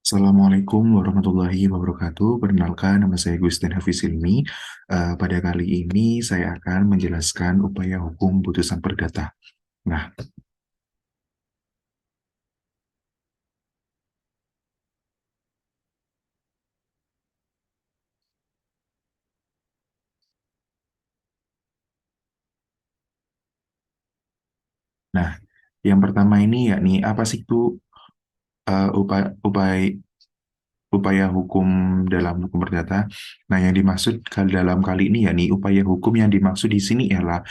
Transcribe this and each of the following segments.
Assalamualaikum warahmatullahi wabarakatuh. Perkenalkan, nama saya Gustin Hafiz Ilmi. Pada kali ini saya akan menjelaskan upaya hukum putusan perdata. Nah, nah, yang pertama ini yakni apa sih itu upaya hukum dalam hukum perdata? Nah, yang dimaksud dalam kali ini yakni upaya hukum yang dimaksud di sini ialah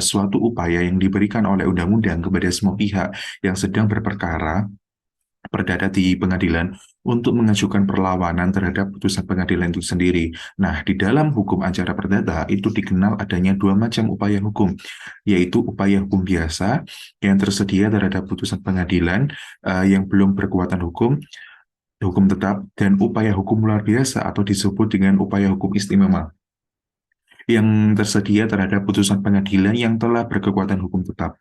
suatu upaya yang diberikan oleh undang-undang kepada semua pihak yang sedang berperkara perdata di pengadilan untuk mengajukan perlawanan terhadap putusan pengadilan itu sendiri. Nah, di dalam hukum acara perdata itu dikenal adanya dua macam upaya hukum, yaitu upaya hukum biasa yang tersedia terhadap putusan pengadilan yang belum berkekuatan hukum tetap, dan upaya hukum luar biasa atau disebut dengan upaya hukum istimewa yang tersedia terhadap putusan pengadilan yang telah berkekuatan hukum tetap.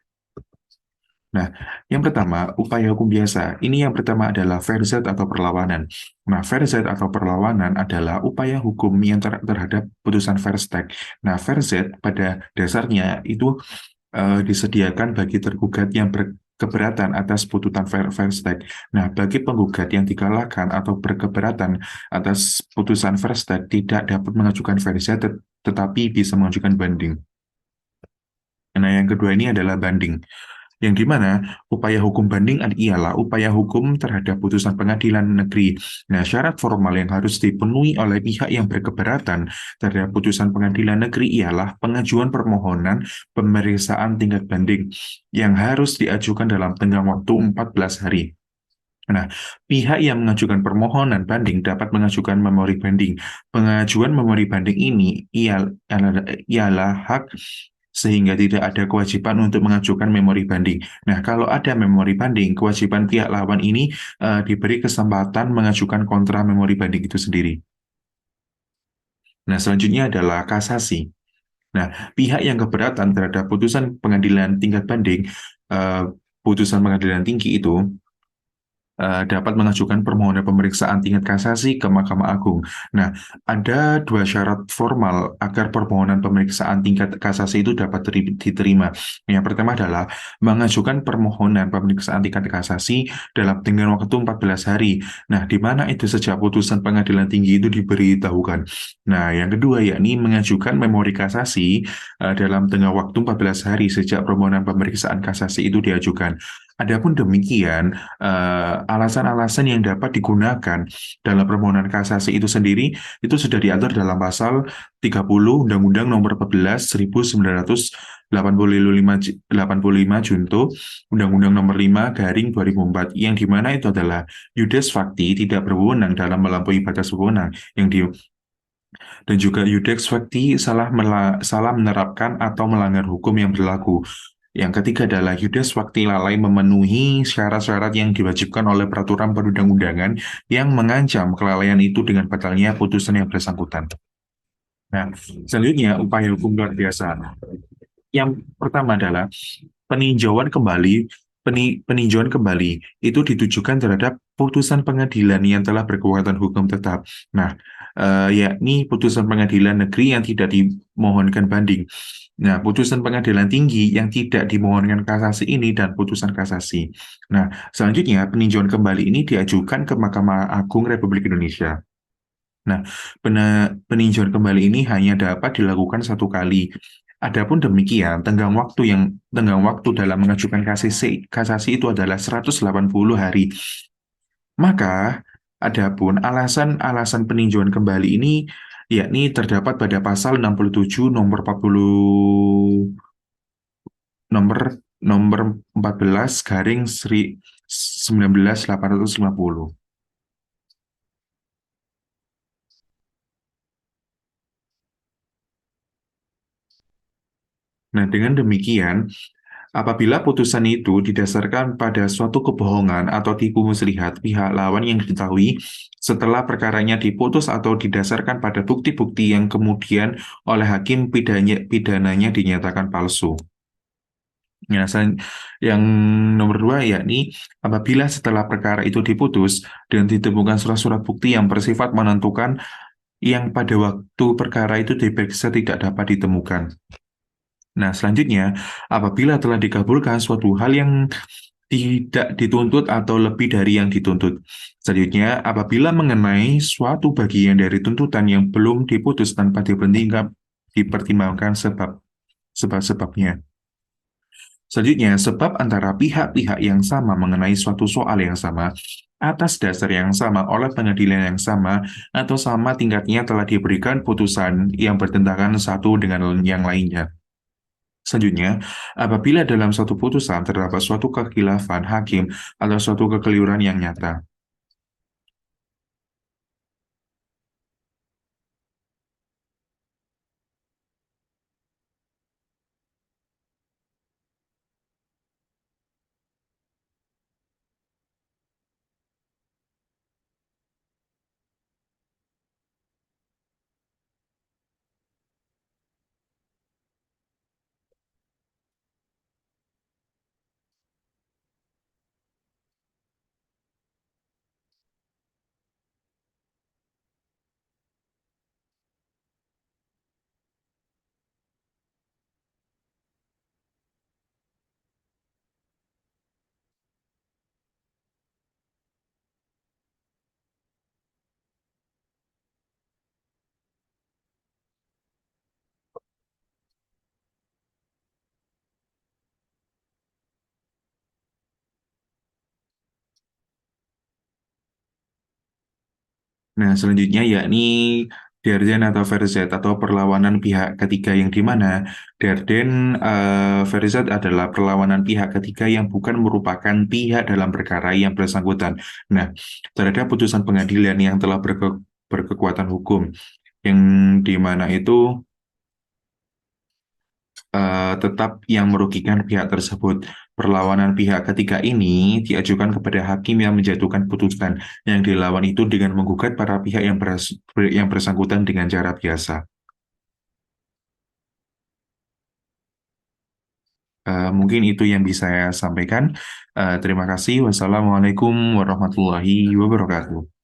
Nah, yang pertama, upaya hukum biasa. Ini yang pertama adalah verzet atau perlawanan. Nah, verzet atau perlawanan adalah upaya hukum yang terhadap putusan verstek. Nah, verzet pada dasarnya itu disediakan bagi tergugat yang berkeberatan atas putusan verstek. Nah, bagi penggugat yang dikalahkan atau berkeberatan atas putusan verstek tidak dapat mengajukan verzet, tetapi bisa mengajukan banding. Nah, yang kedua ini adalah banding, yang dimana upaya hukum banding ialah upaya hukum terhadap putusan pengadilan negeri. Nah, syarat formal yang harus dipenuhi oleh pihak yang berkeberatan terhadap putusan pengadilan negeri ialah pengajuan permohonan pemeriksaan tingkat banding yang harus diajukan dalam tenggang waktu 14 hari. Nah, pihak yang mengajukan permohonan banding dapat mengajukan memori banding. Pengajuan memori banding ini ialah hak, sehingga tidak ada kewajiban untuk mengajukan memori banding. Nah, kalau ada memori banding, kewajiban pihak lawan ini diberi kesempatan mengajukan kontra memori banding itu sendiri. Nah, selanjutnya adalah kasasi. Nah, pihak yang keberatan terhadap putusan pengadilan tingkat banding, eh, putusan pengadilan tinggi itu dapat mengajukan permohonan pemeriksaan tingkat kasasi ke Mahkamah Agung. Nah, ada dua syarat formal agar permohonan pemeriksaan tingkat kasasi itu dapat diterima. Yang pertama adalah mengajukan permohonan pemeriksaan tingkat kasasi dalam tenggang waktu 14 hari. Nah, di mana itu sejak putusan pengadilan tinggi itu diberitahukan. Nah, yang kedua yakni mengajukan memori kasasi dalam tenggang waktu 14 hari sejak permohonan pemeriksaan kasasi itu diajukan. Adapun demikian, alasan-alasan yang dapat digunakan dalam permohonan kasasi itu sendiri itu sudah diatur dalam pasal 30 Undang-Undang Nomor 14 1985 Junto, Undang-Undang Nomor 5 Garing 2004, yang dimana itu adalah Iudes Facti tidak berwenang dalam melampaui batas wewenang yang di dan juga Iudex Facti salah menerapkan atau melanggar hukum yang berlaku. Yang ketiga adalah Iudes Facti lalai memenuhi syarat-syarat yang diwajibkan oleh peraturan perundang-undangan yang mengancam kelalaian itu dengan batalnya putusan yang bersangkutan. Nah, selanjutnya upaya hukum luar biasa. Yang pertama adalah peninjauan kembali. Peninjauan kembali itu ditujukan terhadap putusan pengadilan yang telah berkekuatan hukum tetap. Nah, yakni putusan pengadilan negeri yang tidak dimohonkan banding. Nah, putusan pengadilan tinggi yang tidak dimohonkan kasasi ini dan putusan kasasi. Nah, selanjutnya peninjauan kembali ini diajukan ke Mahkamah Agung Republik Indonesia. Nah, peninjauan kembali ini hanya dapat dilakukan satu kali. Adapun demikian, tenggang waktu dalam mengajukan kasasi itu adalah 180 hari. Maka, adapun alasan-alasan peninjauan kembali ini yakni terdapat pada pasal 67 nomor 40 nomor nomor 14 garing 19.850. Nah, dengan demikian, apabila putusan itu didasarkan pada suatu kebohongan atau tipu muslihat pihak lawan yang diketahui setelah perkaranya diputus atau didasarkan pada bukti-bukti yang kemudian oleh hakim pidananya dinyatakan palsu. Ya, yang nomor dua yakni apabila setelah perkara itu diputus dan ditemukan surat-surat bukti yang bersifat menentukan yang pada waktu perkara itu diperiksa tidak dapat ditemukan. Nah, selanjutnya, apabila telah dikabulkan suatu hal yang tidak dituntut atau lebih dari yang dituntut. Selanjutnya, apabila mengenai suatu bagian dari tuntutan yang belum diputus tanpa dipertimbangkan sebab-sebabnya. Selanjutnya, sebab antara pihak-pihak yang sama mengenai suatu soal yang sama, atas dasar yang sama oleh pengadilan yang sama, atau sama tingkatnya telah diberikan putusan yang bertentangan satu dengan yang lainnya. Selanjutnya, apabila dalam suatu putusan terdapat suatu kekhilafan hakim atau suatu kekeliruan yang nyata. Nah, selanjutnya yakni Derden atau Verzet atau perlawanan pihak ketiga yang di mana Derden Verzet adalah perlawanan pihak ketiga yang bukan merupakan pihak dalam perkara yang bersangkutan. Nah, terhadap putusan pengadilan yang telah berkekuatan hukum yang di mana itu tetap yang merugikan pihak tersebut. Perlawanan pihak ketiga ini diajukan kepada hakim yang menjatuhkan putusan yang dilawan itu dengan menggugat para pihak yang bersangkutan dengan cara biasa. Mungkin itu yang bisa saya sampaikan. Terima kasih. Wassalamualaikum warahmatullahi wabarakatuh.